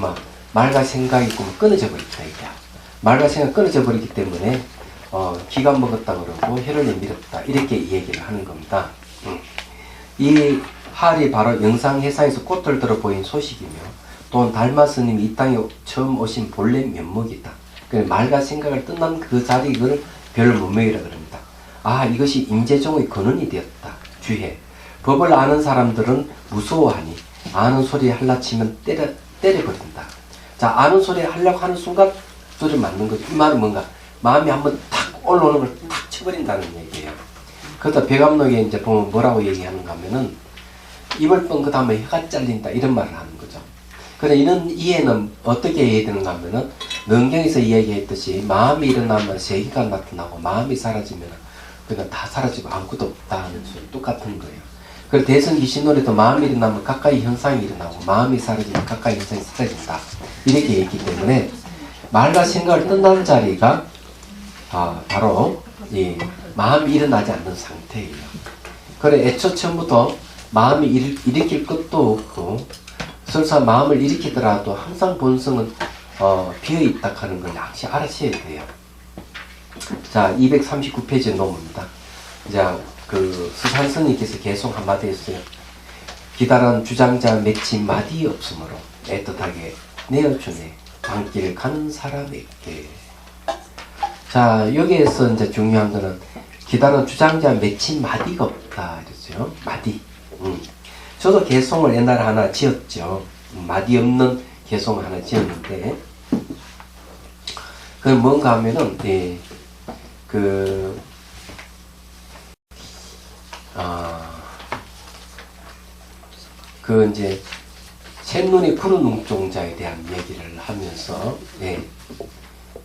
막 말과 생각이 끊어져 버렸다 이게. 말과 생각이 끊어져 버리기 때문에 기가 먹었다 그러고 혈흔이 밀었다 이렇게 얘기를 하는 겁니다. 이 할이 바로 영상해상에서 꽃을 들어 보인 소식이며 또한 달마 스님이 이 땅에 처음 오신 본래 면목이다. 말과 생각을 떠난 그 자리를 별문명이라 그럽니다. 아, 이것이 임재종의 근원이 되었다. 주해. 법을 아는 사람들은 무서워하니 아는 소리 할라치면 때려버린다. 자, 아는 소리 하려고 하는 순간 소리 맞는 거죠. 이 말은 뭔가 마음이 한번 탁 올라오는 걸 탁 쳐버린다는 얘기예요. 그러다 배감록에 이제 보면 뭐라고 얘기하는가 하면은 입을 뻥 그 다음에 혀가 잘린다 이런 말을 하는 거죠. 그런데 이런 이해는 어떻게 해야 되는가 하면은 능경에서 이야기했듯이 마음이 일어나면 세계가 나타나고 마음이 사라지면 그냥 다 사라지고 아무것도 없다 하는 소리 똑같은 거예요. 그리고 대성귀신놀이도 마음이 일어나면 가까이 현상이 일어나고 마음이 사라지면 가까이 현상이 사라진다 이렇게 했기 때문에 말과 생각을 떠나는 자리가 바로 이 마음이 일어나지 않는 상태예요. 그래 애초 처음부터 마음이 일으킬 것도 없고 설사 마음을 일으키더라도 항상 본성은 비어있다 하는 걸 역시 알아셔야 돼요. 자, 239페이지 논문입니다. 자, 그 수산스님께서 계속 한마디 했어요. 기다란 주장자 맺힌 마디 없으므로 애틋하게 내어주네 방길 가는 사람에게. 자, 여기에서 이제 중요한 거는 기다란 주장자 맺힌 마디가 없다 이랬어요. 마디. 저도 개송을 옛날에 하나 지었죠. 마디 없는 개송을 하나 지었는데 그건 뭔가 하면은 그 이제 샘눈이 푸른 눈종자에 대한 얘기를 하면서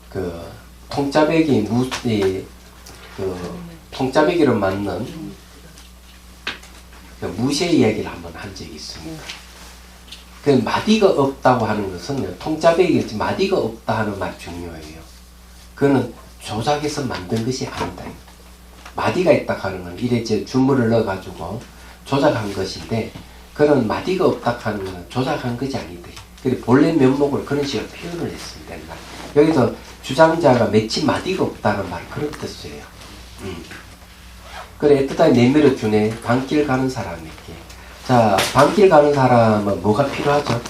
그 통짜배기 통짜배기로 맞는 무시의 이야기를 한번 한 적이 있습니다. 그 마디가 없다고 하는 것은 통짜배기 마디가 없다 하는 말이 중요해요. 그거는 조작해서 만든 것이 아니다. 마디가 있다 하는 건 이래 이제 주물을 넣어가지고 조작한 것인데 그런 마디가 없다 하는 것은 조작한 것이 아니다. 그리고 본래 면목을 그런 식으로 표현을 했습니다. 여기서 주장자가 맺힌 마디가 없다는 말 그런 뜻이에요. 그래 애틋하게 내밀어 주네 방길 가는 사람에게. 자, 방길 가는 사람은 뭐가 필요하죠?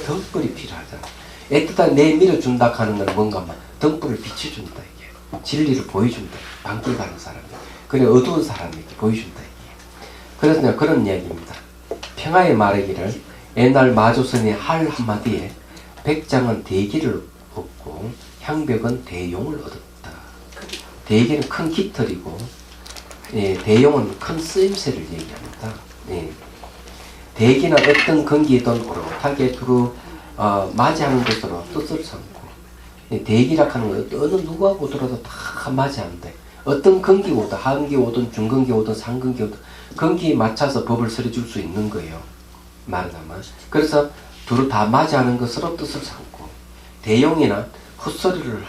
등불이 필요하잖아. 애틋하게 내밀어 준다 하는 건 뭔가 막 등불을 비춰준다 이게. 진리를 보여준다. 방길 가는 사람. 그래 어두운 사람에게 보여준다 이게. 그래서 그런 이야기입니다. 평화의 말하기를 옛날 마조선이 할 한마디에 백장은 대기를 얻고 향벽은 대용을 얻었다. 대기는 큰 깃털이고 대용은 큰 쓰임새를 얘기합니다. 대기는 어떤 근기든 오롯하게 두루 맞이하는 것으로 뜻을 삼고 대기라 하는 건 어느 누구하고 오더라도 다 맞이한다. 어떤 근기 오든 하근기 오든 중근기 오든 상근기 오든 근기에 맞춰서 법을 설해줄 수 있는 거예요. 말하자면 그래서 두루 다 맞이하는 것으로 뜻을 삼고 대용이나 헛소리를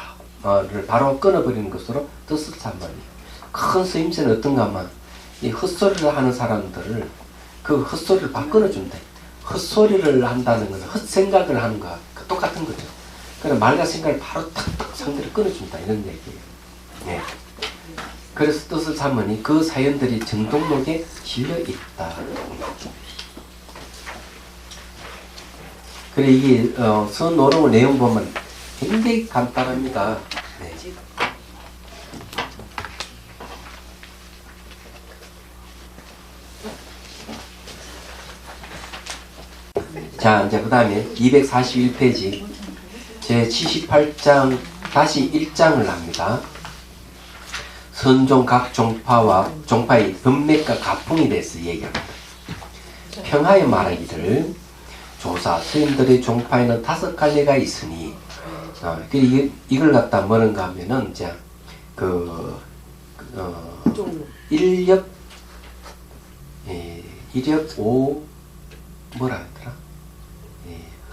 바로 끊어버리는 것으로 뜻을 삼으니 큰 쓰임새는 어떤가 하면 이 헛소리를 하는 사람들을 그 헛소리를 바꿔준다. 헛소리를 한다는 것은 헛생각을 하는 거와 똑같은 거죠. 그래 말과 생각을 바로 탁탁 상대를 끊어준다 이런 얘기예요. 그래서 뜻을 삼으니 그 사연들이 정동록에 실려 있다. 그래 이게 선노롱의 내용 보면 굉장히 간단합니다. 자, 이제 그 다음에 241페이지 제 78장 다시 1장을 합니다. 선종 각 종파의 법맥과 가풍에 대해서 얘기합니다. 평하에 말하기를 조사 스님들의 종파에는 5갈래가 있으니 이걸 갖다 뭐는가 하면은 이제 일력 5 뭐라 했더라?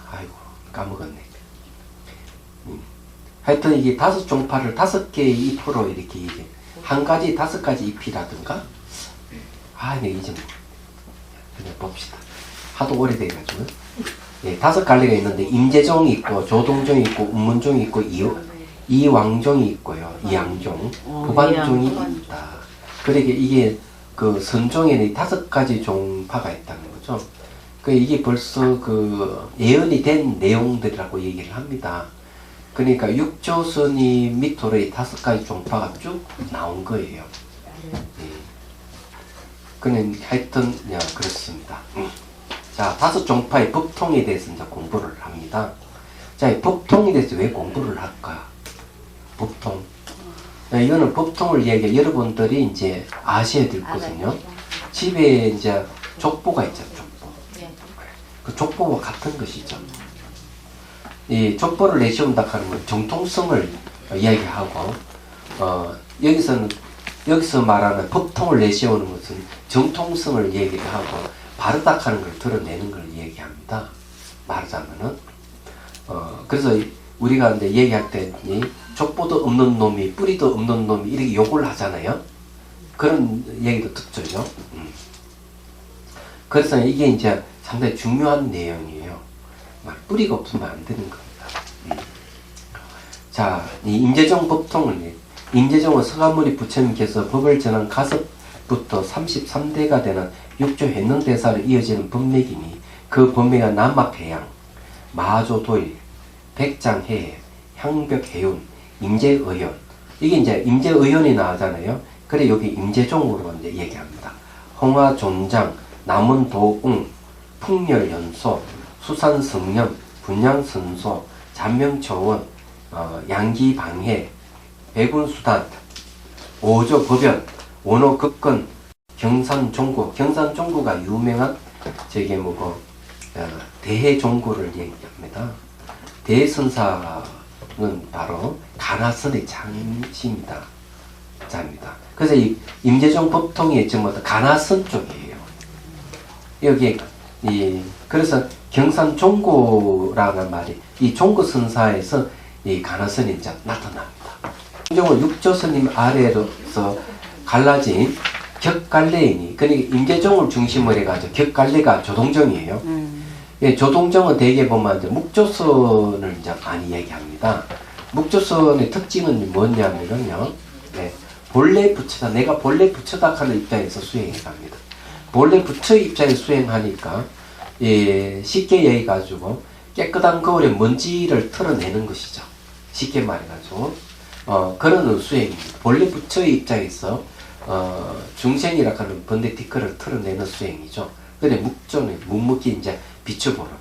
아이고 까먹었네. 하여튼 이게 5종파를 5개의 잎으로 이렇게 한 가지 5가지 잎이라든가 네 이제 그냥 봅시다. 하도 오래돼가지고 예, 5갈래가 있는데 임재종이 있고 조동종이 있고 운문종이 있고 이왕종이 있고요. 이양종, 부반종이 있다. 그러니까 이게 그 선종에는 5가지 종파가 있다는 거죠. 그 이게 벌써 그 예언이 된 내용들이라고 얘기를 합니다. 그러니까 육조선이 밑으로 이 5가지 종파가 쭉 나온 거예요. 예. 그는 하여튼 그렇습니다. 자, 5종파의 법통에 대해서 이제 공부를 합니다. 자, 이 법통에 대해서 왜 공부를 할까? 법통. 이거는 법통을 얘기해 여러분들이 이제 아셔야 될 거거든요. 집에 이제 족보가 있죠, 족보. 그 족보와 같은 것이죠. 이 족보를 내세운다 하는 건 정통성을 이야기하고, 여기서 말하는 법통을 내세우는 것은 정통성을 얘기를 하고, 바르다 하는 걸 드러내는 걸 얘기합니다. 말하자면은. 그래서 우리가 이제 얘기할 때, 족보도 없는 놈이, 뿌리도 없는 놈이 이렇게 욕을 하잖아요. 그런 얘기도 듣죠. 그래서 이게 이제 상당히 중요한 내용이에요. 막 뿌리가 없으면 안 되는 겁니다. 자, 이 임재종 법통은, 임재종은 서가모니 부처님께서 법을 전한 가섭부터 33대가 되는 육조 회능대사로 이어지는 법맥이니 그 법맥은 남막해양, 마조도일, 백장해해, 향벽해윤, 임재의연. 이게 이제 임재의연이 나오잖아요. 그래 여기 임재종으로 이제 얘기합니다. 홍화존장, 남원도웅, 풍렬연소, 수산성령, 분양선소, 잔명초원, 양기방해, 백운수단, 오조법연, 원호급건, 경산종구. 경산종구가 유명한 저게 뭐고 대해종구를 얘기합니다. 대선사는 바로 가나선의 장씨입니다. 자입니다. 그래서 이 임재종 법통이 전부 다 가나선 쪽이에요. 여기 그래서 경산종구라는 말이 이 종구선사에서 이 가나선이 이제 나타납니다. 종은 육조스님 아래로서 갈라진 격갈래이니, 그러니까 임재종을 중심으로 해가지고 격갈래가 조동종이에요. 예, 조동종은 대개 보면 이제 묵조선을 이제 많이 얘기합니다. 묵조선의 특징은 뭐냐면요, 네, 본래 부처다, 내가 본래 부처다 하는 입장에서 수행해 갑니다. 본래 부처 입장에 수행하니까, 예, 쉽게 얘기해가지고 깨끗한 거울에 먼지를 털어내는 것이죠. 쉽게 말해가지고 그런 수행입니다. 본래 부처의 입장에서 중생이라 하는 번데티크를 털어내는 수행이죠. 근데 묵조는 묵묵히 이제 비춰보는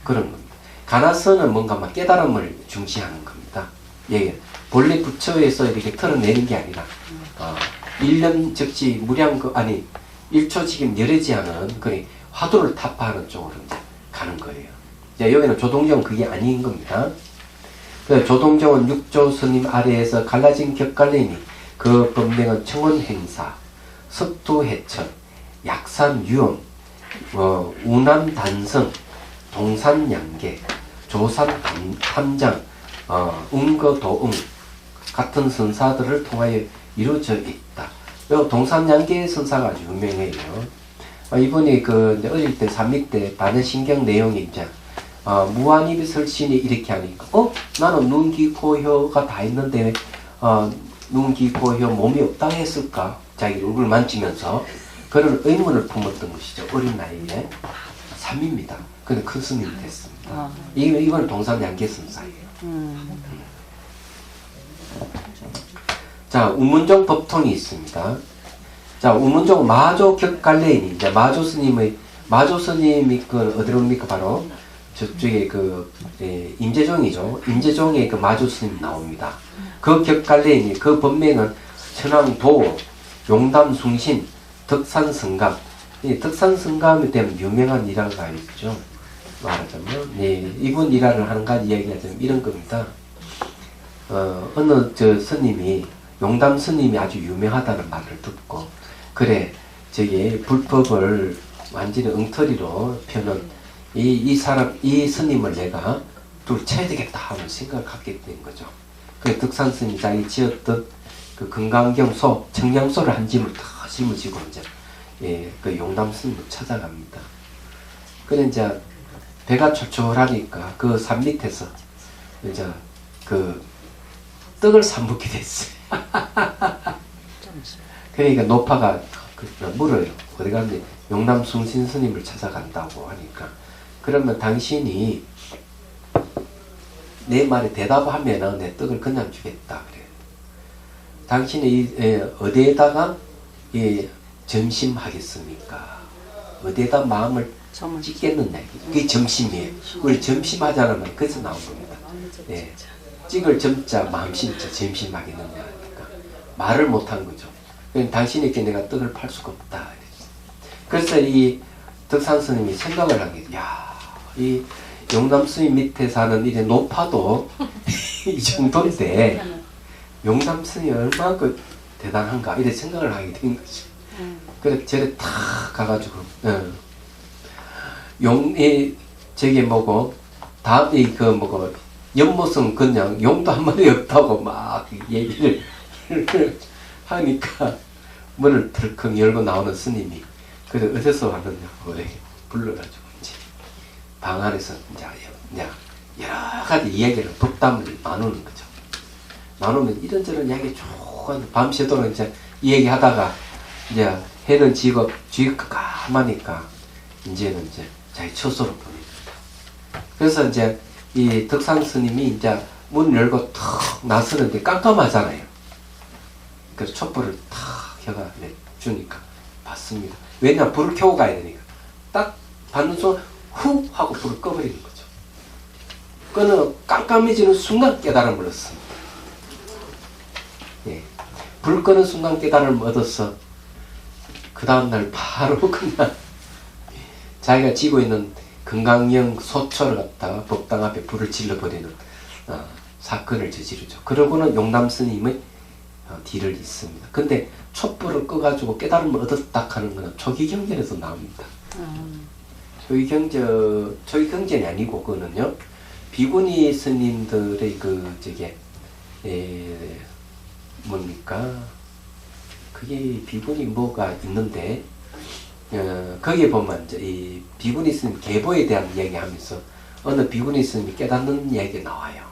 그런 겁니다. 가나선은 뭔가 막 깨달음을 중시하는 겁니다. 예, 본래 부처에서 이렇게 털어내는 게 아니라 일념적지 무량 일초지kim 열애지하는 그런 화두를 타파하는 쪽으로 이제 가는 거예요. 이제 여기는 조동정은 그게 아닌 겁니다. 조동정은 육조 스님 아래에서 갈라진 격갈래니 그 법명은 청원행사, 석두해천, 약산유엄, 우남단성, 동산양계, 조산탐장, 웅거도응 같은 선사들을 통하여 이루어져 있다. 동산양계 선사가 아주 유명해요. 이분이 이제 어릴 때 삼익 때 반야신경 내용이 이제 무한입이 설신이 이렇게 하니까 나는 눈, 귀, 코, 혀가 다 있는데 눈, 귀, 코, 혀 몸이 없다 했을까? 자기 얼굴 만지면서 그런 의문을 품었던 것이죠. 어린 나이에. 3입니다. 근데 큰 스님이 됐습니다. 이건 동산양계 선사예요. 자, 우문종 법통이 있습니다. 자, 우문종 마조 격갈래이니, 이제 마조 스님이 어디로 옵니까? 바로 저쪽에 임재종이죠. 임재종의 그 마조 스님 나옵니다. 그 격갈래이니, 그 법명은 천왕도, 용담숭신, 덕산성감. 이 덕산성감에 대한 유명한 일화가 있죠. 말하자면, 이분 일화를 한 가지 이야기하자면 이런 겁니다. 어느 스님이, 용담 스님이 아주 유명하다는 말을 듣고, 그래, 불법을 완전히 엉터리로 펴는 이 스님을 내가 쳐야 되겠다 하는 생각을 갖게 된 거죠. 그 덕산 스님이 자기 지었던 그 금강경소, 청량소를 한 짐을 다 짊어지고 이제 그 용담 스님을 찾아갑니다. 그래 이제 배가 촐촐하니까 그 산 밑에서 이제 그 떡을 사먹게 됐어요. 그러니까 노파가 물어요. 어디 갔니? 용남 숭신 스님을 찾아간다고 하니까, 그러면 당신이 내 말에 대답하면은 내 떡을 그냥 주겠다 그래요. 당신이 어디에다가 점심하겠습니까? 어디에다 마음을 찍겠느냐. 그게 점심이에요. 우리 점심하자면 그래서 나온 겁니다. 예. 찍을 점자 마음심자 점심하겠느냐 하니까 말을 못한 거죠. 당신에게 내가 떡을 팔 수가 없다. 그래서 이 덕산 스님이 생각을 한 게, 야, 이 용남 스님 밑에 사는 이제 노파도 이 정도인데 용남 스님이 얼마나 대단한가 이래 생각을 하게 된 거죠. 그래서 저래 탁 가가지고 저게 뭐고 다음에 연못은 그냥 용도 한 마리 없다고 막 얘기를 하니까 문을 덜컥 열고 나오는 스님이, 그래 어디서 왔느냐고 불러가지고 이제 방 안에서 이제 여러 가지 이야기를 덕담을 나누는 거죠. 나누면 이런저런 이야기 쭉 밤새도록 이제 이야기하다가 이제 해는 지고 가마니까 이제는 이제 자기 처소로 보냅니다. 그래서 이제 이 덕산 스님이 이제 문 열고 탁 나서는데 깜깜하잖아요. 그래서 촛불을 탁 켜가 주니까 받습니다. 왜냐, 불을 켜고 가야 되니까. 딱 받는 순간 훅 하고 불을 꺼버리는 거죠. 깜깜해지는 순간 깨달음을 얻습니다. 예. 불 끄는 순간 깨달음을 얻어서 그 다음날 바로 그냥 자기가 지고 있는 금강령 소초를 갖다가 법당 앞에 불을 질러버리는 사건을 저지르죠. 그러고는 용남 스님의 뒤를 잇습니다. 근데 촛불을 꺼가지고 깨달음을 얻었다 하는 것은 초기경전에서 나옵니다. 초기경전이 아니고, 그거는요, 비구니 스님들의 뭡니까? 그게 비구니 뭐가 있는데, 거기에 보면 이제 이 비구니 스님 계보에 대한 이야기 하면서 어느 비구니 스님이 깨닫는 이야기가 나와요.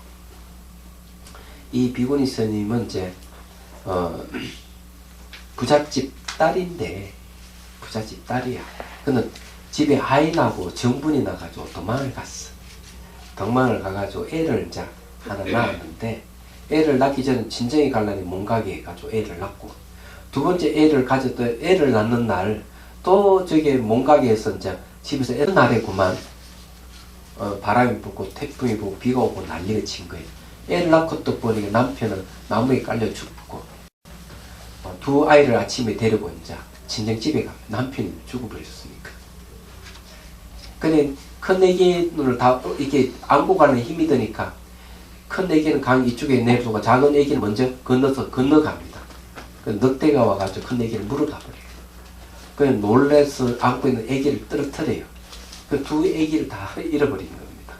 이 비구니 스님은 이제 부잣집 딸인데, 부잣집 딸이야. 그는 집에 아이 나고 정분이 나가지고 도망을 갔어. 도망을 가가지고 애를 이제 하나 낳았는데, 애를 낳기 전에 친정에 가려니 못 가게 해가지고 애를 낳고, 두 번째 애를 가졌더 애를 낳는 날 또 저게 못 가게 해서 이제 집에서 애를 날에구만 바람이 불고 태풍이 불고 비가 오고 난리가 친 거예요. 애를 낳고 또 보니까 남편은 나무에 깔려 죽고, 두 아이를 아침에 데리고 이제 친정집에 가면 남편이 죽어버렸으니까. 근데 큰 애기를 다 이렇게 안고 가는 힘이 드니까 큰 애기는 강 이쪽에 내두고 작은 애기는 먼저 건너갑니다. 그 늑대가 와가지고 큰 애기를 물어가 버려요. 그 놀래서 안고 있는 애기를 떨어뜨려요. 그 두 애기를 다 잃어버린 겁니다.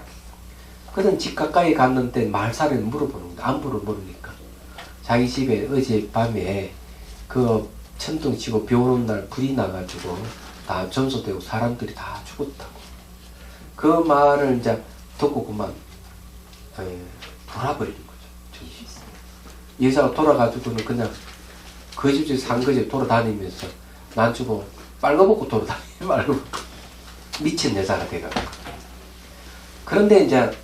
그는 집 가까이 갔는데 말살을 물어보는 거다. 안부를 모르니까. 자기 집에 어젯밤에 그 천둥 치고 비 오는 날 불이 나가지고 다 전소되고 사람들이 다 죽었다고. 그 말을 이제 듣고 그만 돌아버리는 거죠. 여자가 돌아가지고는 그냥 그 집에 산 거지 돌아다니면서 난 주고 빨가벗고 돌아다니고 말고 미친 여자가 돼가지고. 그런데 이제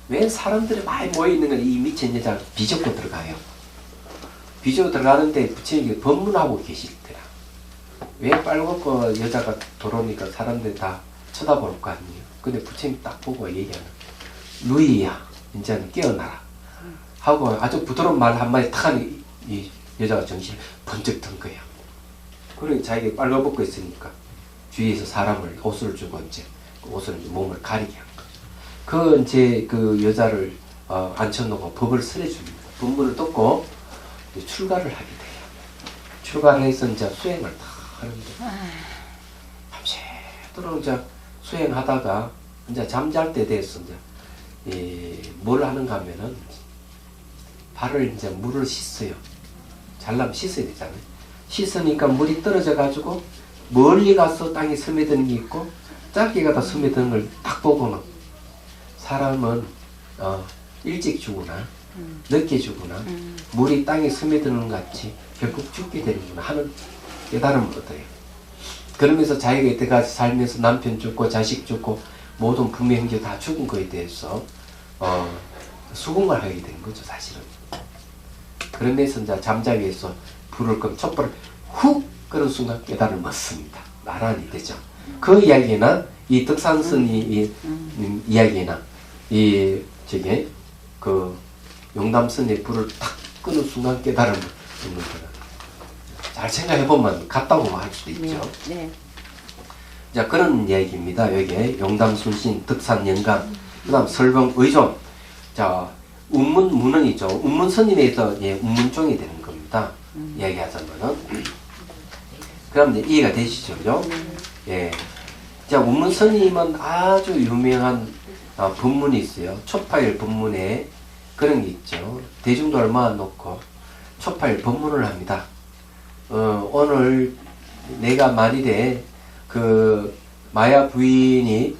왜 사람들이 많이 모여있는 건 이 미친 여자를 비집고 들어가요. 비집고 들어가는데 부처님이 법문하고 계실 때라. 왜 빨갛고 여자가 들어오니까 사람들이 다 쳐다볼 거 아니에요. 근데 부처님이 딱 보고 얘기하는, 루이야 이제는 깨어나라 하고 아주 부드러운 말 한마디 탁 하니 이 여자가 정신이 번쩍 든 거야. 그러니 자기가 빨가벗고 있으니까 주위에서 사람을 옷을 주고 이제 그 옷을 몸을 가리게 한 거죠. 그 이제 그 여자를 앉혀놓고 법을 설해줍니다. 법문을 듣고 출가를 하게 돼요. 출가를 해서 이제 수행을 다 하는데 밤새도록 이제 수행하다가 이제 잠잘 때 돼서 이제 뭘 하는가 하면은 발을 이제 물을 씻어요. 잘라면 씻어야 되잖아요. 씻으니까 물이 떨어져 가지고 멀리 가서 땅에 스며드는 게 있고 짧게 가다 스며드는 걸 딱 보고는 사람은 일찍 죽으나 늦게 죽으나 물이 땅에 스며드는 것 같이 결국 죽게 되는구나 하는 깨달음을 얻어요. 그러면서 자기가 이때까지 살면서 남편 죽고 자식 죽고 모든 부모 형제 다 죽은 거에 대해서 수긍을 하게 되는 거죠, 사실은. 그러면서 이제 잠자리에서 불을 끄면 촛불을 훅 끄는 순간 깨달음을 얻습니다. 나란히 되죠. 그 이야기나 이 덕산스님 이야기나 이 저게 그 용담스님의 불을 탁 끄는 순간 깨달음을 얻는 거는 잘 생각해보면 같다고 할 수도 있죠. 네. 네. 자, 그런 이야기입니다. 여기에 용담순신, 덕산연감, 그 다음 설봉, 의존. 자, 운문문은이죠. 운문스님에서 운문종이 되는 겁니다. 이야기하자면은. 그럼 이제 이해가 되시죠? 그죠? 예. 자, 운문스님은 아주 유명한 법문이 있어요. 초파일 법문에 그런 게 있죠. 대중도 얼마 놓고 초파일 법문을 합니다. 오늘 내가 만일에 그 마야 부인이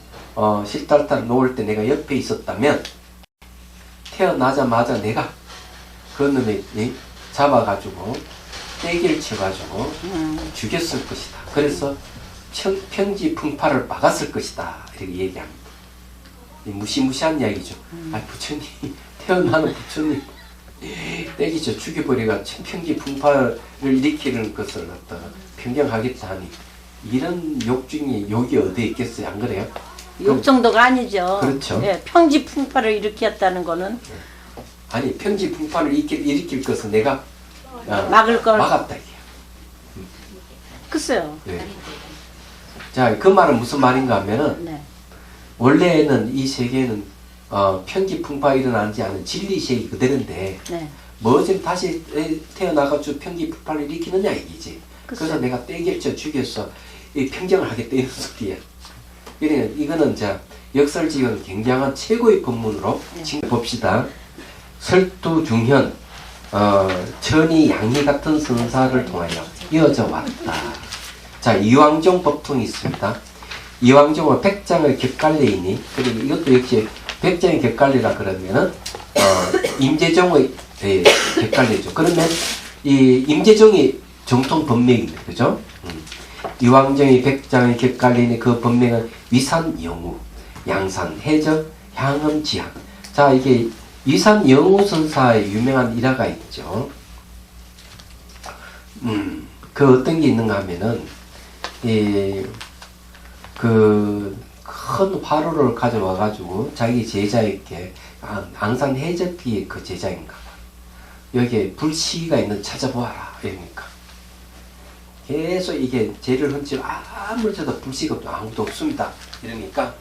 실달달 놓을 때 내가 옆에 있었다면 태어나자마자 내가 그 놈이 잡아가지고 떼기를 쳐가지고 죽였을 것이다. 그래서 평지풍파를 막았을 것이다. 이렇게 얘기합니다. 무시무시한 이야기죠. 아, 부처님, 태어나는 부처님 떼기쳐 죽여버리가 평지풍파를 일으키는 것을 갖다가 평정하겠다 하니 이런 욕중이 욕이 어디에 있겠어요? 안 그래요? 욕 정도가 아니죠. 그렇죠. 예, 평지풍파를 일으켰다는 거는 아니 평지풍파를 일으킬 것은 내가 막을 걸 막았다 이게. 글쎄요. 네. 자, 그 말은 무슨 말인가 하면은 네. 원래는 이 세계는 평지풍파 일어나지 않은 진리세계 그대로인데 네. 뭐 지금 다시 태어나가지고 평지풍파를 일으키느냐 이기지. 그래서 내가 떼결쳐 죽여서 이 평정을 하겠다 이런 소리야. 그러니까 이거는 자 역설지은 굉장한 최고의 법문으로 지금 봅시다. 설투중현 천이 양희 같은 선사를 통하여 이어져 왔다. 자, 이왕종 법통이 있습니다. 이왕종은 백장의 격갈래이니, 그리고 이것도 역시 백장의 격갈래라 그러면은 임재종의 격갈래죠. 그러면 이 임재종이 정통 법명입니다. 그죠? 이왕정이 백장의 격갈래이니 그 법명은 위산영우, 양산해적, 향음지향. 자, 이게 위산영우 선사의 유명한 일화가 있죠. 그 어떤 게 있는가 하면은 그 큰 화로를 가져와 가지고 자기 제자에게 앙산해적기의 그 제자인가 봐. 여기에 불씨가 있는 찾아보아라 이러니까 계속 이게 죄를 흔치고 아무리 찾아도 불씨가 아무도 없습니다 이러니까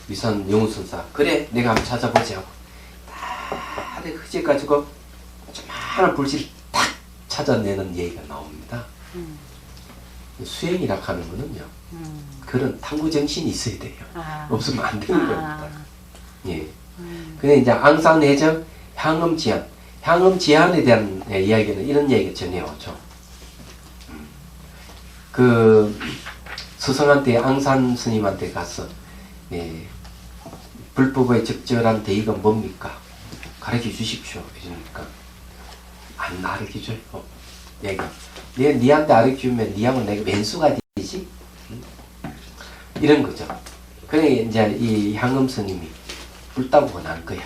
위산 영우선사 그래 내가 한번 찾아보지 하고 다 흐지 가지고 조그마한 불씨를 탁 찾아내는 얘기가 나옵니다. 수행이라 하는 거는요 그런 탐구 정신이 있어야 돼요. 없으면 안 되는 겁니다. 예. 근데 이제 앙산해적 향음지한 향음지한에 대한 이야기는 이런 얘기가 전해오죠. 그 스승한테 앙산 스님한테 가서 불법의 적절한 대의가 뭡니까? 가르쳐 주십시오. 이러니까 안 가르쳐줘요. 얘가 니한테 가르쳐주면 니하고 내가 왼수가 되지? 이런 거죠. 그래 이제 이 향음 스님이 불타고 난 거야.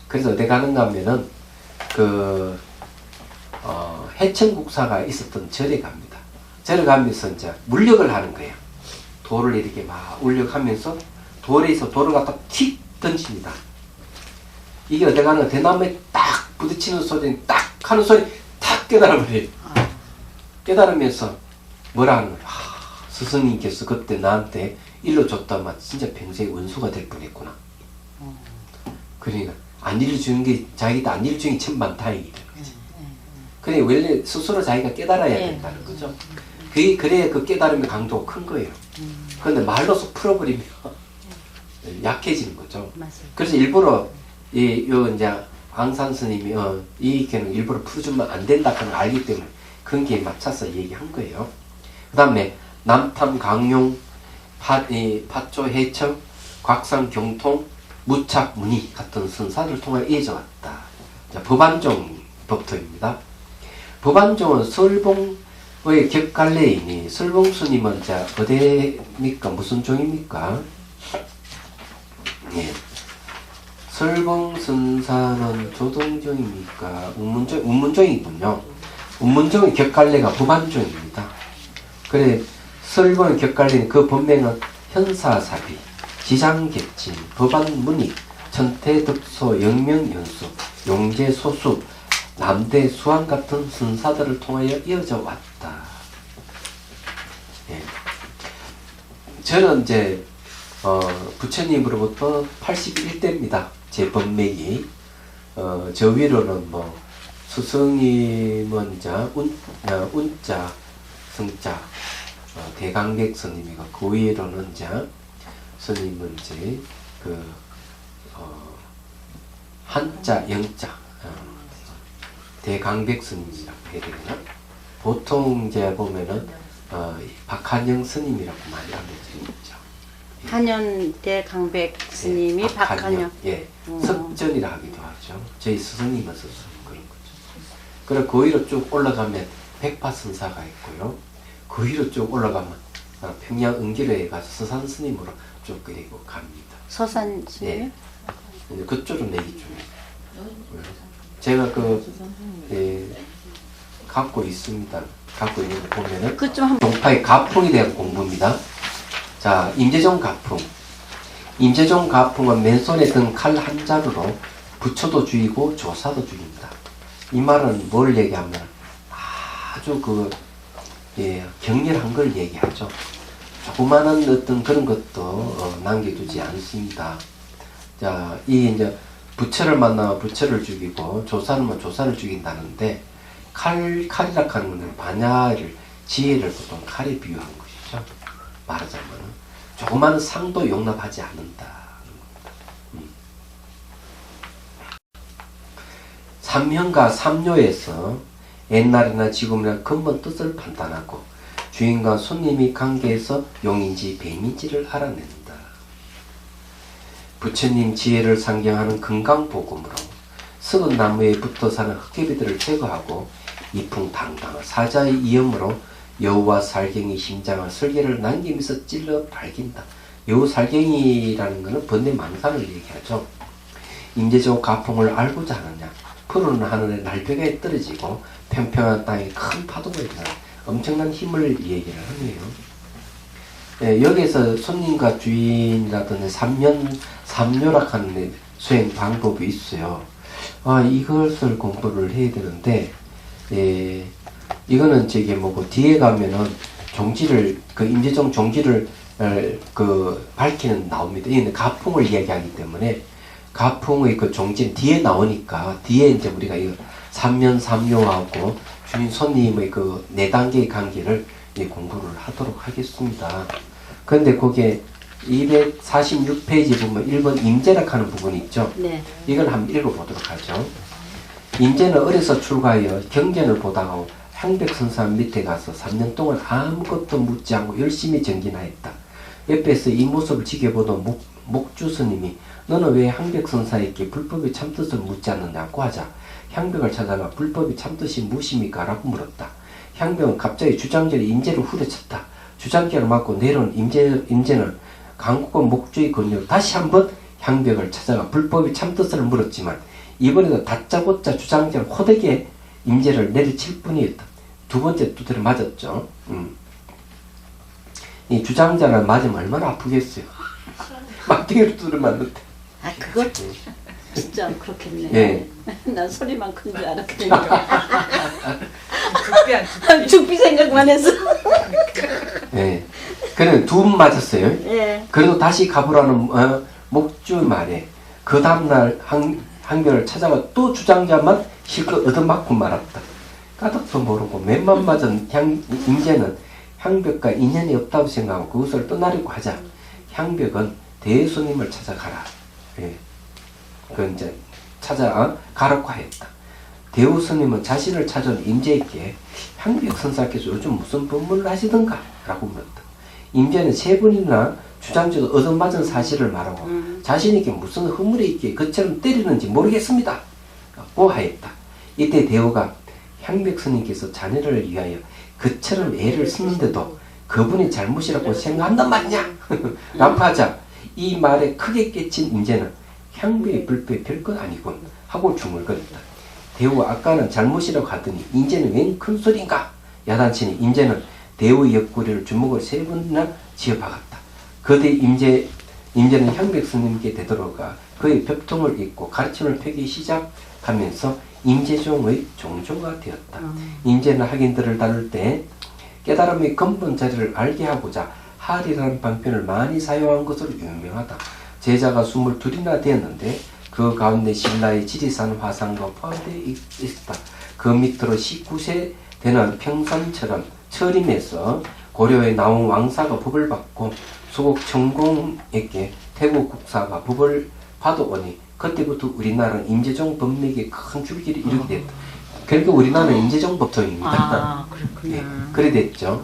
그래서 어디 가는가 하면은 그 해천국사가 있었던 절에 갑니다. 절에 가면서 이제 물력을 하는 거예요. 돌을 이렇게 막 울력하면서 돌에서 돌을 갖다 틱 던집니다. 이게 어디 가는 대나무에 딱 부딪히는 소리, 딱 하는 소리, 탁 깨달아버려요. 깨달으면서 뭐라 하는 거야. 스승님께서 그때 나한테 일러줬다만 진짜 평생 원수가 될 뻔했구나. 그러니까 안 일러주는 게 자기도 안 일러주는 게 천만다행이다. 그래 원래 스스로 자기가 깨달아야 된다는 거죠. 그래 그 깨달음의 강도가 큰 거예요. 그런데 말로서 풀어버리면 약해지는 거죠. 그래서 일부러 요 이제 앙산 스님이 이 걔는 일부러 풀어주면 안 된다 그런 걸 알기 때문에 그런 게 맞춰서 얘기한 거예요. 그 다음에 남탐 강용 파초 해청 곽산 경통 무착, 문의 같은 선사를 통하여 이어져 왔다. 자, 법안종 법토입니다. 법안종은 설봉의 격갈래이니 설봉스님은 자 어디입니까? 무슨 종입니까? 예. 설봉선사는 조동종입니까? 운문종이군요. 운문종의 격갈래가 법안종입니다. 그래 설봉의 격갈래는 그 본명은 현사사비, 지장객진, 법안문익, 천태득소, 영명연수, 용제소수, 남대수왕 같은 선사들을 통하여 이어져 왔다. 예. 저는 이제 부처님으로부터 81대입니다. 제 법맥이. 저 위로는 뭐 수성님은 이제 운자, 성자, 대강백 스님이고 그 위로는 이제 스님은 이제 한자, 영자, 대강백 스님이라고 해야 되나? 보통 이제 보면은 박한영 스님이라고 많이 알려져 있죠. 한연대 강백 스님이 박한영. 예, 석전이라 하기도 하죠. 저희 스승님은 스승 그런 거죠. 그리고 그 위로 쭉 올라가면 백파선사가 있고요. 그 위로 쭉 올라가면 평양 은기로에 가서 서산 스님으로 쭉 그리고 갑니다. 서산 스님? 예. 그쪽은 내기 중에. 제가 갖고 있습니다. 갖고 있는 거 보면은 동파의 가풍에 대한 공부입니다. 자, 임재종 가풍. 임재종 가풍은 맨손에 든 칼 한 자루로 부처도 죽이고 조사도 죽인다. 이 말은 뭘 얘기하면 아주 격렬한 걸 얘기하죠. 조그마한 어떤 그런 것도 남겨두지 않습니다. 자, 이제 부처를 만나 부처를 죽이고 조사는 조사를 죽인다는데 칼이라 하는 것은 반야를 지혜를 보통 칼에 비유한 것이죠. 말하자면 조그마한 상도 용납하지 않는다. 삼형과 삼요에서 옛날이나 지금이나 근본 뜻을 판단하고 주인과 손님이 관계에서 용인지 뱀인지를 알아낸다. 부처님 지혜를 상경하는 금강복음으로 썩은 나무에 붙어 사는 흙개비들을 제거하고 이풍당당한 사자의 이음으로 여우와 살갱이 심장을 설계를 남기면서 찔러 밝힌다. 여우 살갱이라는 것은 번뇌 망상을 얘기하죠. 임재종 가풍을 알고자 하느냐. 푸른 하늘에 날벼락에 떨어지고 평평한 땅에 큰 파도가 있다. 엄청난 힘을 얘기를 하네요. 예, 여기에서 손님과 주인이라든지 삼요락하는 수행 방법이 있어요. 이것을 공부를 해야 되는데, 예, 이거는 저기 뭐고, 뒤에 가면은 종지를, 임재종 종지를, 밝히는 나옵니다. 이는 가풍을 이야기하기 때문에, 가풍의 종지는 뒤에 나오니까, 뒤에 이제 우리가 이거 삼면삼요하고 주인 손님의 네 단계의 관계를 공부를 하도록 하겠습니다. 그런데 거기에 246페이지 보면 1번 임재락 하는 부분이 있죠. 네. 이걸 한번 읽어보도록 하죠. 임재는 어려서 출가하여 경전을 보다가 향백선사 밑에 가서 3년 동안 아무것도 묻지 않고 열심히 정진하였다. 옆에서 이 모습을 지켜보던 목주스님이 너는 왜 향백선사에게 불법의 참뜻을 묻지 않느냐고 하자 향백을 찾아가 불법의 참뜻이 무엇입니까? 라고 물었다. 향백은 갑자기 주장전에 임재를 후려쳤다. 주장전을 맞고 내려온 임재는 강국과 목주의 권유로 다시 한번 향백을 찾아가 불법의 참뜻을 물었지만 이번에도 다짜고짜 주장전을 호되게 임재를 내리칠 뿐이었다. 두 번째 두드려 맞았죠. 이 주장전을 맞으면 얼마나 아프겠어요. 막대기로 두드려 맞는데. 그거 진짜 그렇겠네. 예. 난 소리만 큰 줄 알았거든요. 죽비 생각만 했어. 예. 그는 두 번 맞았어요. 예. 그래도 다시 가보라는 목주 말에 그 다음날 한결을 찾아가 또 주장자만 실컷 얻어맞고 말았다. 까닭도 모르고 맨만 맞은 임재는 향벽과 인연이 없다고 생각하고 그것을 떠나려고 하자 향벽은 대스님을 찾아가라. 예. 그 이제 찾아가라고 하였다. 대우 스님은 자신을 찾아온 임재에게 향벽 선사께서 요즘 무슨 법문을 하시던가? 라고 물었다. 임재는 3번이나 주장적으로 얻어맞은 사실을 말하고 자신에게 무슨 허물이 있기에 그처럼 때리는지 모르겠습니다. 고 하였다. 이때 대우가 향백 스님께서 자네를 위하여 그처럼 애를 쓰는데도 그분이 잘못이라고 생각한단 말이냐? 라고 하자 이 말에 크게 깨친 임재는 향배의 불법이 별것 아니군 하고 중얼거렸다. 대우 아까는 잘못이라고 하더니 임재는 웬 큰소리인가? 야단치니 임재는 대우의 옆구리를 주먹을 3번이나 쥐어박았다. 그뒤 임재는 향백 스님께 되돌아가 그의 벽통을 입고 가르침을 펴기 시작하면서 임재종의 종조가 되었다. 임재는 학인들을 다룰 때 깨달음의 근본 자리를 알게 하고자 할이라는 방편을 많이 사용한 것으로 유명하다. 제자가 22이나 되었는데 그 가운데 신라의 지리산 화상도 포함되어 있었다. 그 밑으로 19세 되는 평산처럼 철임에서 고려에 나온 왕사가 법을 받고 소국 청공에게 태국 국사가 법을 받아오니 그때부터 우리나라는 임재종 법맥에 큰 줄기를 이루게 됐다. 그러니까 우리나라는 임재종 법통입니다. 아, 그렇구나. 예, 그래 됐죠.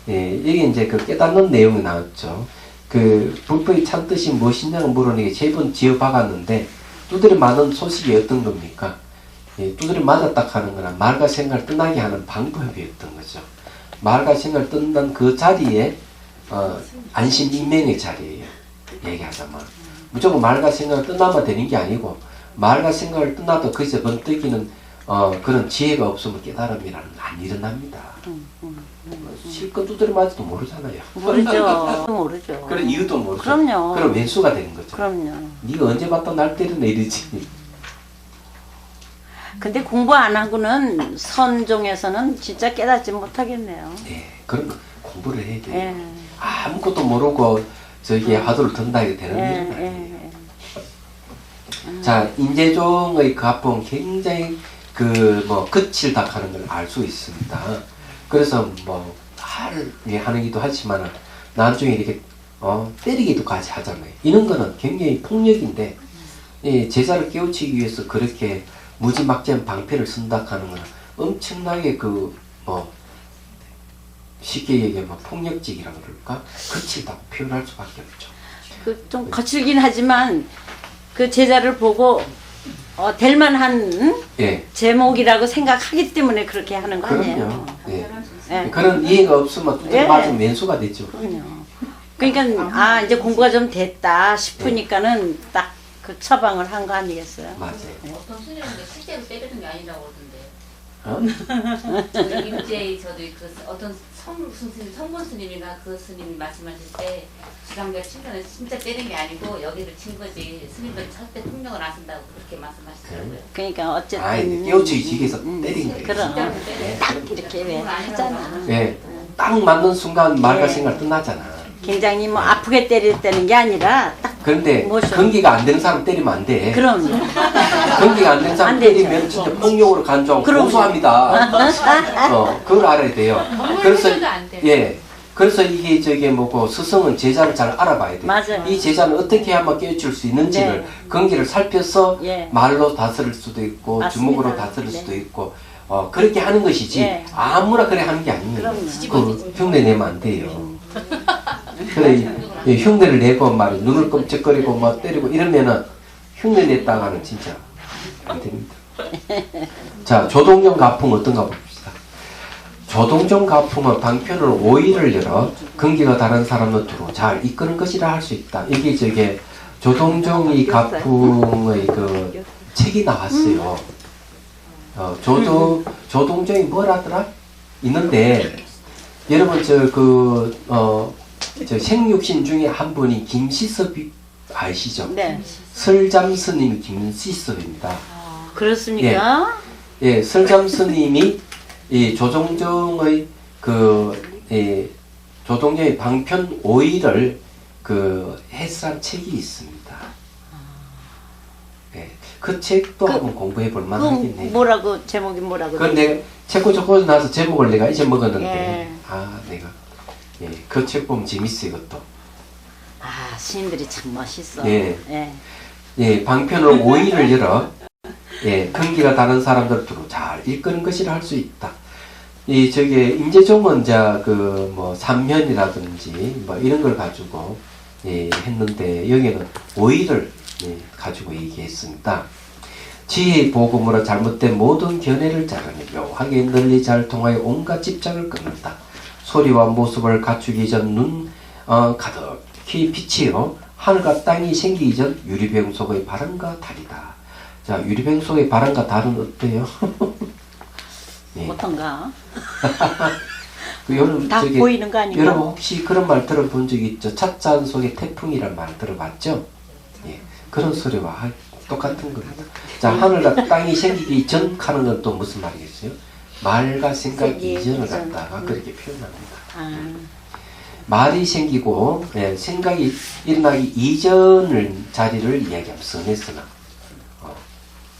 예, 여기 이제 그 깨닫는 내용이 나왔죠. 그 불법의 참뜻이 무엇이냐고 물으니 세 번 지어박았는데 두드려 맞은 소식이 어떤 겁니까? 예, 두드려 맞았다 하는 거나 말과 생각을 떠나게 하는 방법이었던 거죠. 말과 생각을 떠난 그 자리에 안심인명의 자리예요. 얘기하자면 무조건 말과 생각을 떠나면 되는 게 아니고 말과 생각을 떠나도 거기서 번뜩이는 그런 지혜가 없으면 깨달음이라는 건 안 일어납니다. 실컷 두드려 맞아도 모르잖아요. 모르죠. 모르죠. 그런 이유도 모르죠. 그럼요. 그럼 왼수가 되는 거죠. 그럼요. 네가 언제 봤다 날 때리네 이러지. 근데 공부 안 하고는 선종에서는 진짜 깨닫지 못하겠네요. 네, 그런 거 공부를 해야 돼요. 예. 아무것도 모르고 저기 화두를 든다 이게 되는 예, 일은 아니에요. 예. 자, 임재종의 가풍 굉장히 그 뭐 끝을 닦아는 걸 알 수 있습니다. 그래서 뭐 하기도 하지만 나중에 이렇게 때리기도까지 하잖아요. 이런 거는 굉장히 폭력인데 제자를 깨우치기 위해서 그렇게 무지막지한 방패를 쓴다 하는 거는 엄청나게 그 쉽게 얘기하면 폭력적이라고 그럴까? 거칠다고 표현할 수밖에 없죠. 그 좀 거칠긴 하지만 그 제자를 보고 될 만한 예. 제목이라고 생각하기 때문에 그렇게 하는 거 그럼요. 아니에요? 예. 예. 그런 이해가 없으면 예. 맞으면 왼수가 되죠. 그럼요. 그러니까 이제 공부가 좀 됐다 싶으니까는 딱 그 처방을 한 거 아니겠어요? 맞아요. 어떤 스님은 실제로 때리는 게 아니라고 그러던데요. 어? 임제 저도 그 어떤 무슨 스님, 성본 스님이나 그 스님 말씀하실 때 주장자 친구는 진짜 때린 게 아니고 여기를 친 거지 스님은 절대 폭력을 안 쓴다고 그렇게 말씀하시더라고요. 그러니까 어쨌든 깨우치기 지기해서 때린 거예요. 그럼 진짜로 때려요. 딱 이렇게 왜 하잖아. 예. 딱 맞는 순간 말과 예. 생각 끝나잖아. 굉장히 뭐 아프게 때릴 때는 게 아니라 딱 그런데 뭐죠? 건기가 안 되는 사람 때리면 안 돼. 그럼 건기가 안 되는 사람 안 되죠. 때리면 진짜 폭력으로 간주하고 그럼요. 고소합니다. 그걸 알아야 돼요. 그래서 때려도 안 돼요. 예. 그래서 이게 저게 뭐고 스승은 제자를 잘 알아봐야 돼요. 맞아요. 이 제자는 어떻게 하면 깨우칠 수 있는지를 네. 건기를 살펴서 예. 말로 다스릴 수도 있고 맞습니다. 주먹으로 다스릴 네. 수도 있고 그렇게 하는 것이지 예. 아무나 그래 하는 게 아니에요. 그럼요. 그 흉내 내면 안 돼요. 그래 흉내를 내고 말이 눈을 끔찍거리고 막 때리고 이러면은 흉내 냈다가는 진짜 안 됩니다. 자, 조동종 가풍 어떤가 봅시다. 조동종 가풍은 방편으로 오의를 열어 근기가 다른 사람을 두루 잘 이끄는 것이라 할 수 있다. 이게 저게 조동종이 가풍의 그 책이 나왔어요. 조동종이 뭐라더라? 있는데 여러분 저 생육신 중에 한 분이 김시섭이 아시죠? 네. 설잠 스님이 김시섭입니다. 그렇습니까? 예, 설잠 스님이 이 조동종의 조동종의 방편 오의를 해설한 책이 있습니다. 예, 그 책도 한번 공부해 볼 그 만하겠네요. 뭐라고 제목이 뭐라고? 그런데 책고 적고 나서 제목을 내가 잊어먹었는데 예. 내가 그 책 보면 재밌어 이것도. 스님들이 참 멋있어. 예. 예. 예, 방편으로 오의를 열어 근기가 다른 사람들 두루 잘 이끄는 것이라 할 수 있다. 임재종은 삼면이라든지 뭐 이런 걸 가지고 했는데 여기는 오이를 가지고 얘기했습니다. 지혜의 복음으로 잘못된 모든 견해를 자르며 묘하게 널리 잘 통하여 온갖 집착을 끊는다. 소리와 모습을 갖추기 전 눈 가득히 비치어 하늘과 땅이 생기기 전 유리병 속의 바람과 달이다. 자, 유리병 속의 바람과 달은 어때요? 예. 어떤가? 여러분, 다 보이는 거 아닌가? 여러분 혹시 그런 말 들어본 적 있죠? 찻잔 속에 태풍이란 말 들어봤죠? 예, 그런 소리와 똑같은 겁니다. 자, 하늘과 땅이 생기기 전 하는 건 또 무슨 말이겠어요? 말과 생각 이전을 갖다가 그렇게 표현합니다. 아. 말이 생기고 생각이 일어나기 이전을 자리를 이야기하면 선했으나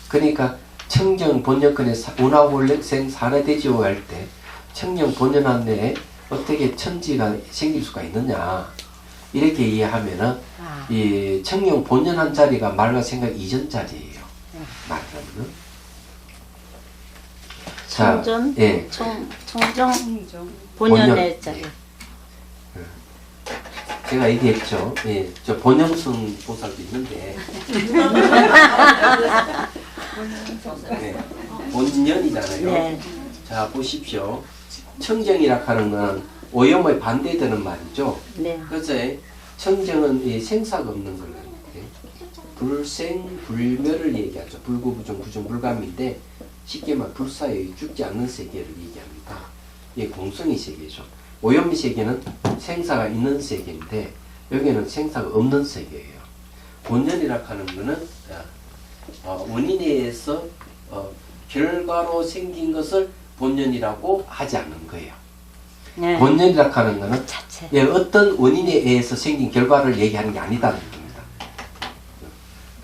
그러니까 청정 본연권의 운하원력생 산하대지오 할 때 청정 본연 안에 어떻게 천지가 생길 수가 있느냐 이렇게 이해하면은 이 청정 본연한 자리가 말과 생각 이전 자리예요. 말하면 청전, 예. 청정, 본연의 자리. 제가 얘기했죠. 예, 저 본영승 보살도 있는데 네, 본연이잖아요. 네. 자, 보십시오. 청정이라 하는 건 오염에 반대되는 말이죠. 네. 그래서 청정은 이 생사가 없는 걸 불생 불멸을 얘기하죠. 불구부정 구정불감인데 쉽게 말 불사의 죽지 않는 세계를 얘기합니다. 이게 공성의 세계죠. 오염의 세계는 생사가 있는 세계인데 여기는 생사가 없는 세계예요. 본연이라 하는 것은 원인에 의해서 결과로 생긴 것을 본연이라고 하지 않는 거예요. 네. 본연이라 하는 것은 자체. 어떤 원인에 의해서 생긴 결과를 얘기하는 게 아니다는 겁니다.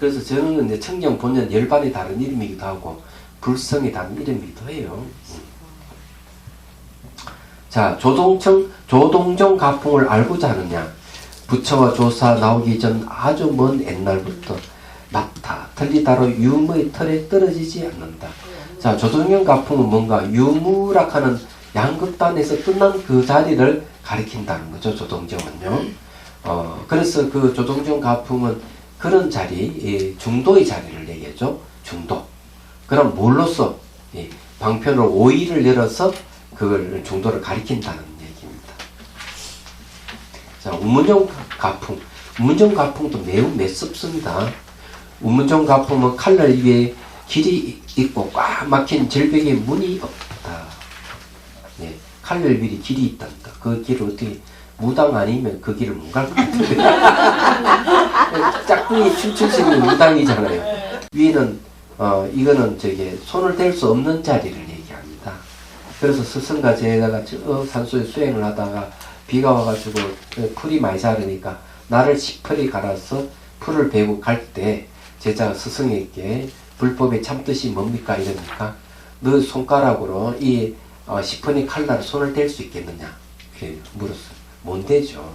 그래서 저는 이제 청정 본연 열반이 다른 이름이기도 하고 불성이 다른 이름이기도 해요. 자, 조동정 가풍을 알고자 하느냐? 부처와 조사 나오기 전 아주 먼 옛날부터 맞다, 틀리다로 유무의 털에 떨어지지 않는다. 자, 조동정 가풍은 뭔가 유무라 하는 양극단에서 끝난 그 자리를 가리킨다는 거죠. 조동정은요. 그래서 그 조동정 가풍은 그런 자리, 중도의 자리를 얘기하죠. 중도. 그럼 뭘로써 방편으로 오이를 열어서 그걸 중도를 가리킨다는 얘기입니다. 자, 우문정 가풍. 우문정 가풍도 매우 매섭습니다. 우문정 가풍은 칼날 위에 길이 있고 꽉 막힌 절벽에 문이 없다. 네, 칼날 위에 길이 있답니다. 그 길을 어떻게 무당 아니면 그 길을 못 갈 것 같은데. 짝꿍이 춤추시는 무당이잖아요. 위에는 이거는 손을 댈 수 없는 자리를 얘기합니다. 그래서 스승과 제자가 저 산소에 수행을 하다가 비가 와가지고 풀이 많이 자르니까 나를 시퍼리 갈아서 풀을 베고 갈 때 제자가 스승에게 불법의 참뜻이 뭡니까 이러니까 너 손가락으로 이 시퍼니 칼날에 손을 댈 수 있겠느냐 이렇게 물었어요. 못 대죠.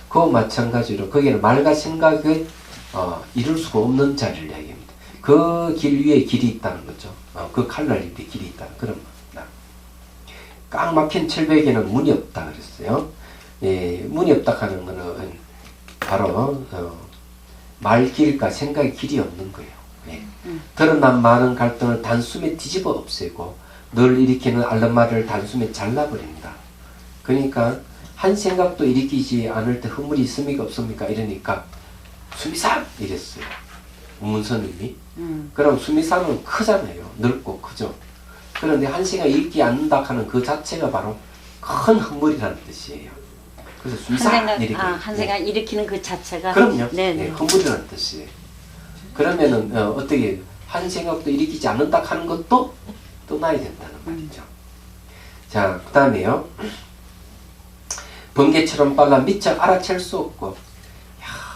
그와 마찬가지로 거기는 말과 생각을 이룰 수가 없는 자리를 얘기합니다. 그 길 위에 길이 있다는 거죠. 그 칼날 밑에 길이 있다는 그런 겁니다. 꽉 막힌 철벽에는 문이 없다 그랬어요. 예, 문이 없다 하는 거는 바로 말길과 생각의 길이 없는 거예요. 예. 드러난 많은 갈등을 단숨에 뒤집어 없애고 늘 일으키는 알른말을 단숨에 잘라버린다. 그러니까 한 생각도 일으키지 않을 때 허물이 있습니까 없습니까 이러니까 수미산 이랬어요. 우문스님이. 그럼 수미산은 크잖아요. 넓고 크죠. 그런데 한 생각 일으키지 않는다 하는 그 자체가 바로 큰 허물이라는 뜻이에요. 그래서 수미산 이렇게. 한 생각 일으키는 그 자체가. 그럼요. 네, 네, 허물이라는 뜻이에요. 그러면은 어떻게 한 생각도 일으키지 않는다 하는 것도 떠나야 된다는 말이죠. 자, 그 다음에요. 번개처럼 빨라 미처 알아챌 수 없고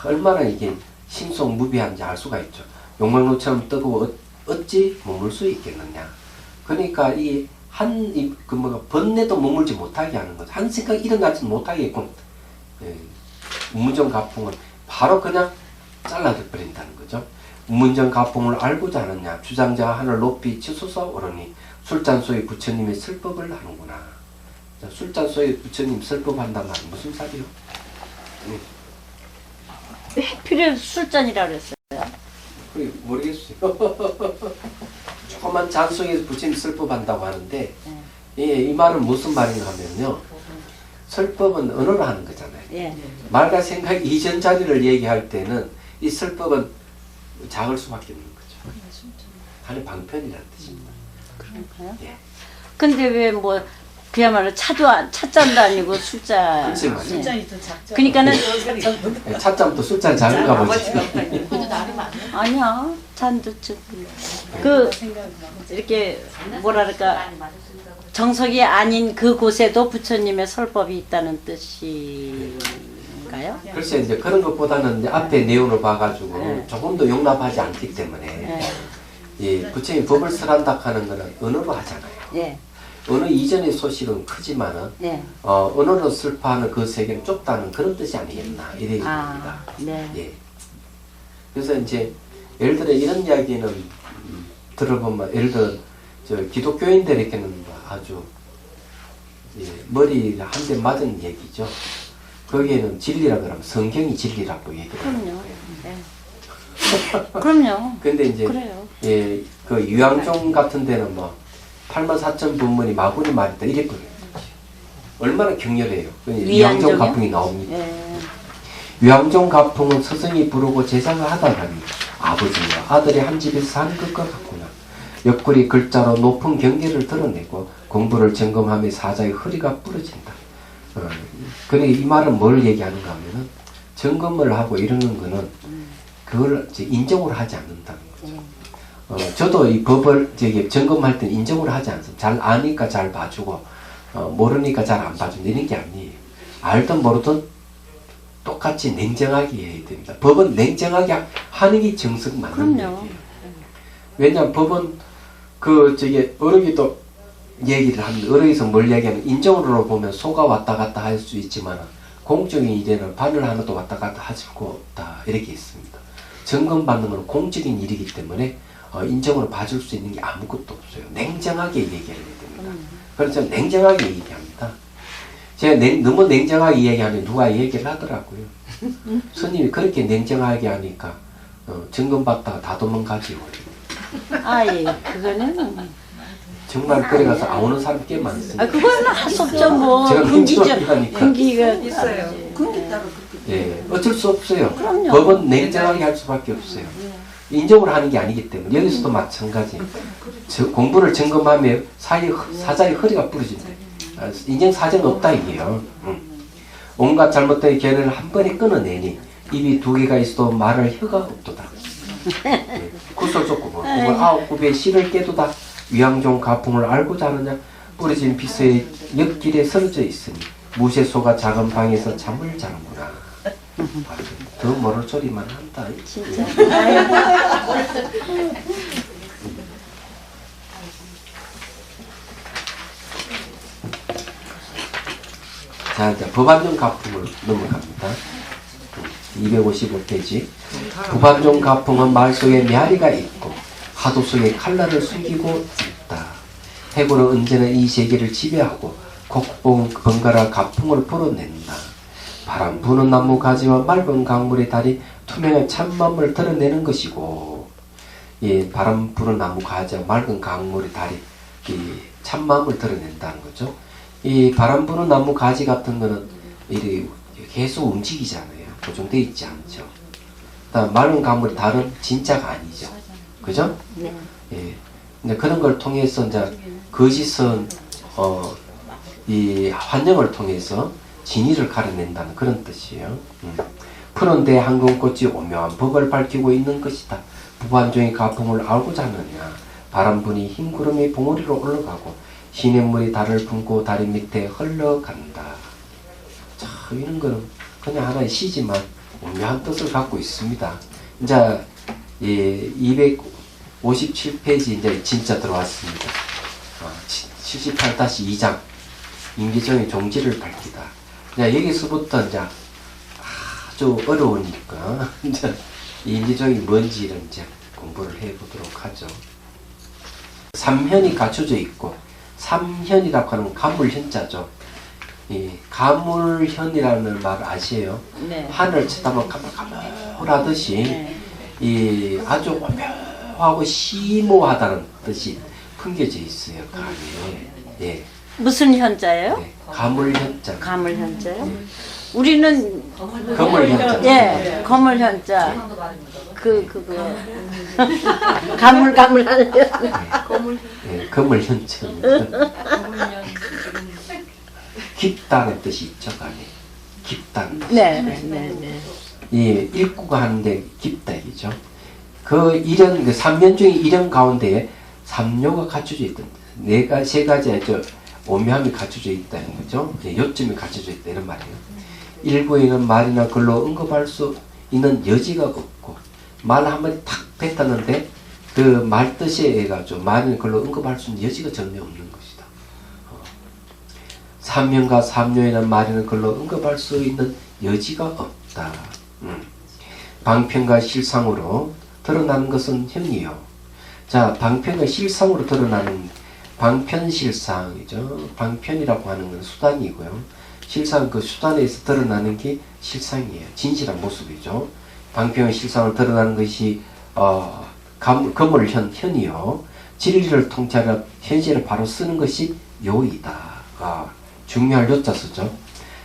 얼마나 이게 신속무비한지 알 수가 있죠. 용광로처럼 뜨거워 어찌 머물 수 있겠느냐. 그러니까 번뇌도 머물지 못하게 하는 거죠. 한 생각 일어나지 못하게끔 우문정 가풍은 바로 그냥 잘라져 버린다는 거죠. 우문정 가풍을 알고자 하느냐. 주장자가 하늘 높이 치솟아 오르니 술잔소의 부처님의 설법을 하는구나. 술잔소의 부처님 설법한단 말은 무슨 말이요? 핵필요 술잔이라 그랬어요. 그래, 모르겠어요. 조금만 잔속에서 부처님 설법한다고 하는데 예, 이 말은 무슨 말인가 하면요. 설법은 언어로 하는 거잖아요. 예. 말과 생각 이전 자리를 얘기할 때는 이 설법은 작을 수밖에 없는 거죠. 하는 방편이라는 뜻입니다. 그런가요? 예. 근데 왜 뭐 그야말로 찻잔도 아니고 술잔. 그치, 맞아요. 술잔이 더 작죠. 그러니까는 예, 찻잔도 술잔 작은가 보지. 그것도 나름 안 돼. 아니야 잔도 그 이렇게 뭐랄까 많이 맞았으니까 그렇지. 정석이 아닌 그 곳에도 부처님의 설법이 있다는 뜻인가요? 글쎄 이제 그런 것보다는 이제 앞에 내용을 봐가지고 네. 조금 더 용납하지 않기 때문에 예. 예, 부처님 법을 설한다 하는 거는 언어로 하잖아요. 예. 언어 이전의 소식은 크지만은 예. 언어로 설파하는 그 세계는 좁다는 그런 뜻이 아니겠나 이래 봅니다. 아, 네. 예. 그래서 이제 예를 들어 이런 이야기는 들어보면 예를 들어 저 기독교인들에게는 아주 예, 머리 한 대 맞은 얘기죠. 거기에는 진리라 그러면 성경이 진리라고 얘기를 하는 그럼요. 거예요. 예. 그럼요. 근데 이제 그래요. 예, 그 유양종 같은 데는 뭐 84,000 분문이 마구니 말이다 이랬거든요. 얼마나 격렬해요. 유양종 위안종이요? 가풍이 나옵니다. 예. 유양종 가풍은 스승이 부르고 제사를 하다가니 아버지와 아들이 한 집에서 사는 것과 같구나. 옆구리 글자로 높은 경계를 드러내고 공부를 점검하며 사자의 허리가 부러진다. 그래 이 말은 뭘 얘기하는가 하면은 점검을 하고 이러는 거는 그걸 이제 인정을 하지 않는다는 거죠. 저도 이 법을 점검할 때는 인정을 하지 않습니다. 잘 아니까 잘 봐주고 모르니까 잘 안 봐준다 이런 게 아니에요. 알든 모르든 똑같이 냉정하게 해야 됩니다. 법은 냉정하게 하는 게 정석 맞는 그럼요. 얘기예요. 왜냐하면 법은 어록이도 얘기를 합니다. 어록에서 뭘 얘기하면 인정으로 보면 소가 왔다 갔다 할 수 있지만 공적인 일에는 바늘 하나도 왔다 갔다 할 수가 없다 이렇게 있습니다. 점검받는 건 공적인 일이기 때문에 인정으로 봐줄 수 있는 게 아무것도 없어요. 냉정하게 얘기해야 됩니다. 그래서 냉정하게 얘기합니다. 제가 너무 냉정하게 얘기하면 누가 얘기를 하더라고요. 스님이 그렇게 냉정하게 하니까 점검받다가 다 도망가지요. 아, 예. 그거는 정말 그래 가서 안 오는 사람 꽤 많습니다. 그거는 할 수 없죠. 뭐 제가 금기죠. 냉정하게 하니까. 금기가 있어요. 근데 따로 예, 어쩔 수 없어요. 그럼요. 법은 냉정하게 할 수밖에 없어요. 인정을 하는 게 아니기 때문에 여기서도 마찬가지. 공부를 점검하며 사자의 허리가 부러진다. 인정 사정은 없다 이게요. 온갖 잘못된 결을 한 번에 끊어내니 입이 두 개가 있어도 말할 혀가 없도다. 구설 쫓고 뭐 그걸 아홉 굽의 실을 깨도다. 위양종 가풍을 알고자 하느냐. 부러진 비서의 옆길에 서러져 있으니 무쇠소가 작은 방에서 잠을 자는구나. 더 모를 소리만 한다. 진짜. 자, 이제 법안종 가풍을 넘어갑니다. 255페이지. 법안종 가풍은 말 속에 메아리가 있고 하도 속에 칼날을 숨기고 있다. 해고는 언제나 이 세계를 지배하고 곡봉 번갈아 가풍을 불어낸다. 바람 부는 나무 가지와 맑은 강물의 달이 투명한 참맘을 드러내는 것이고, 예, 바람 부는 나무 가지와 맑은 강물의 달이 이 참맘을 드러낸다는 거죠. 이 바람 부는 나무 가지 같은 거는 이렇게 계속 움직이잖아요. 고정되어 있지 않죠. 그다음 맑은 강물의 달은 진짜가 아니죠. 그죠? 네. 예. 이제 그런 걸 통해서 이제 거짓은 이 환영을 통해서 진리를 가려낸다는 그런 뜻이에요. 푸른데 황금꽃이 오묘한 법을 밝히고 있는 것이다. 부반종의 가풍을 알고자 하느냐. 바람분이 흰 구름이 봉우리로 올라가고 시냇물이 달을 품고 다리 밑에 흘러간다. 자, 이런 거는 그냥 하나의 시지만 오묘한 뜻을 갖고 있습니다. 이제 257페이지 이제 진짜 들어왔습니다. 78-2장 임기정의 종지를 밝히다. 자, 여기서부터 이제 아주 어려우니까 이제 임기정이 뭔지를 이제 공부를 해보도록 하죠. 삼현이 갖춰져 있고 삼현이라고 하는 간물현자죠. 이 가물현이라는 말 아시에요? 네. 하늘 쳐다보면 가물가물하듯이 네. 이 아주 오묘하고 심오하다는 뜻이 풍겨져 있어요. 감이. 예. 무슨 현자예요? 네. 가물현자. 가물 현자요? 우리는 거물현자. 예, 거물 현자. 한도 말입니다. 그거 가물가물하는 예, 거물현자입니다. 깊다는 뜻이 있죠, 감이. 깊다는 뜻. 네. 이 일구가 하는데 깊다 이죠. 그 일연 그 삼연 중에 일연 가운데에 삼요가 갖춰져 있던 세 가지의 오묘함이 갖춰져 있다는 거죠. 요점이 갖춰져 있다 이런 말이에요. 일구에는 말이나 글로 언급할 수 있는 여지가 없고 말 한마디 탁 뱉었는데 그 말 뜻에 해가지고 말이나 글로 언급할 수 있는 여지가 전혀 없는 것이다. 삼연과 삼요에는 말이나 글로 언급할 수 있는 여지가 없다. 방편과 실상으로 드러나는 것은 현이요. 자, 방편과 실상으로 드러나는 방편실상이죠. 방편이라고 하는 건 수단이고요. 실상 그 수단에서 드러나는 게 실상이에요. 진실한 모습이죠. 방편과 실상으로 드러나는 것이 거물현이요. 진리를 통찰하여 현실을 바로 쓰는 것이 요이다. 중요할 요자 쓰죠.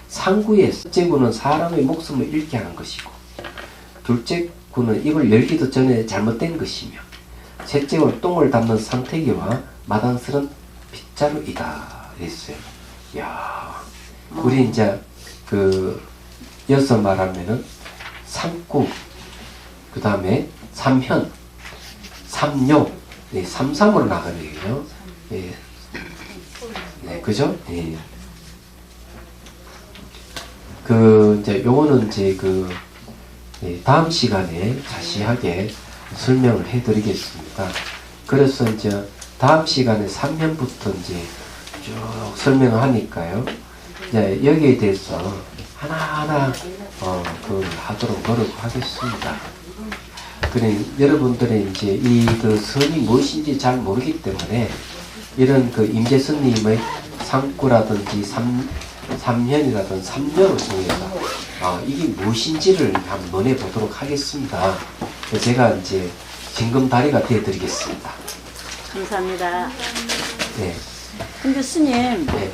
상구의 첫째 구는 사람의 목숨을 잃게 하는 것이고 둘째 구는 입을 열기도 전에 잘못된 것이며 셋째 구는 똥을 담는 상태기와 마당스런 빗자루이다 했어요. 야, 우리 이제 그 이어서 말하면은 상구, 그 다음에 삼현, 삼요, 네, 삼삼으로 나가는 거예요. 네, 네, 그죠? 네. 이제 요거는 이제 다음 시간에 자세하게 설명을 해 드리겠습니다. 그래서 이제 다음 시간에 3년부터 이제 쭉 설명을 하니까요. 이제 여기에 대해서 하나하나 하도록 노력하겠습니다. 그래 여러분들이 이제 선이 무엇인지 잘 모르기 때문에 이런 임재선님의 상구라든지 삼현이라든지 삼녀를 통해서 이게 무엇인지를 한번 논해 보도록 하겠습니다. 제가 이제 징검다리가 되어 드리겠습니다. 감사합니다. 네. 근데 스님, 네.